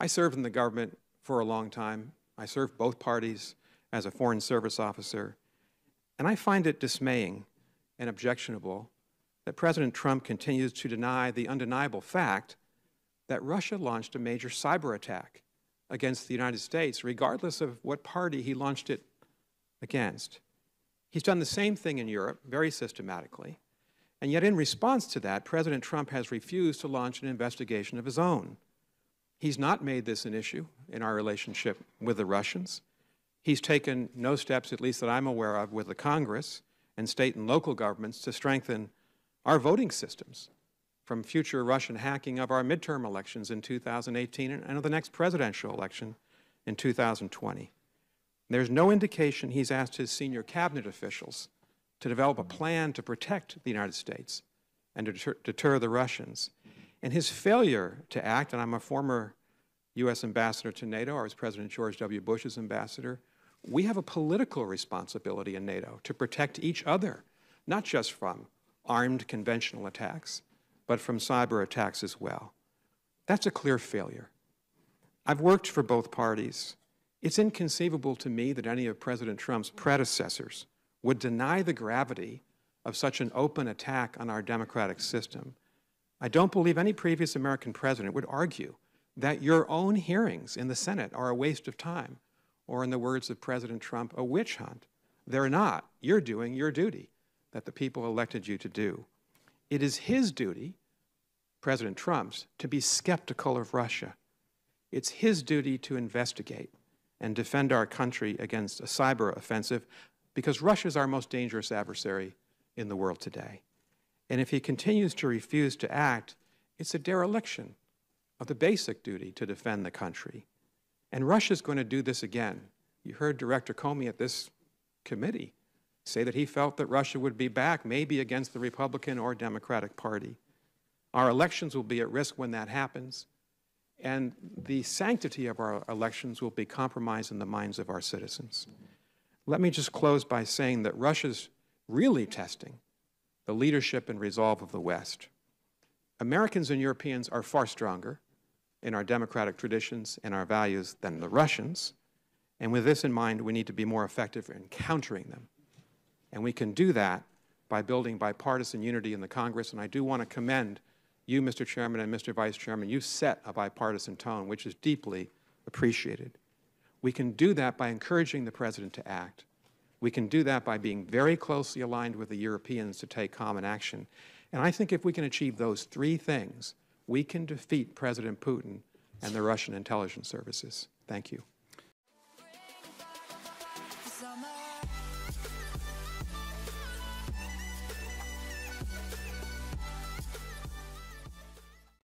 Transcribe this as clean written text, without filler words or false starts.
I served in the government for a long time. I served both parties as a Foreign Service officer, and I find it dismaying and objectionable that President Trump continues to deny the undeniable fact that Russia launched a major cyber attack against the United States, regardless of what party he launched it against. He's done the same thing in Europe very systematically, and yet in response to that, President Trump has refused to launch an investigation of his own. He's not made this an issue in our relationship with the Russians. He's taken no steps, at least that I'm aware of, with the Congress and state and local governments to strengthen our voting systems from future Russian hacking of our midterm elections in 2018 and of the next presidential election in 2020. There's no indication he's asked his senior cabinet officials to develop a plan to protect the United States and to deter the Russians. And his failure to act, and I'm a former U.S. ambassador to NATO, I was President George W. Bush's ambassador, we have a political responsibility in NATO to protect each other, not just from armed conventional attacks, but from cyber attacks as well. That's a clear failure. I've worked for both parties. It's inconceivable to me that any of President Trump's predecessors would deny the gravity of such an open attack on our democratic system. I don't believe any previous American president would argue that your own hearings in the Senate are a waste of time, or in the words of President Trump, a witch hunt. They're not. You're doing your duty that the people elected you to do. It is his duty, President Trump's, to be skeptical of Russia. It's his duty to investigate and defend our country against a cyber offensive, because Russia is our most dangerous adversary in the world today. And if he continues to refuse to act, it's a dereliction of the basic duty to defend the country. And Russia's going to do this again. You heard Director Comey at this committee say that he felt that Russia would be back, maybe against the Republican or Democratic Party. Our elections will be at risk when that happens, and the sanctity of our elections will be compromised in the minds of our citizens. Let me just close by saying that Russia's really testing the leadership and resolve of the West. Americans and Europeans are far stronger in our democratic traditions and our values than the Russians, and with this in mind, we need to be more effective in countering them. And we can do that by building bipartisan unity in the Congress, and I do want to commend you, Mr. Chairman, and Mr. Vice Chairman. You set a bipartisan tone, which is deeply appreciated. We can do that by encouraging the President to act. We can do that by being very closely aligned with the Europeans to take common action. And I think if we can achieve those three things, we can defeat President Putin and the Russian intelligence services. Thank you.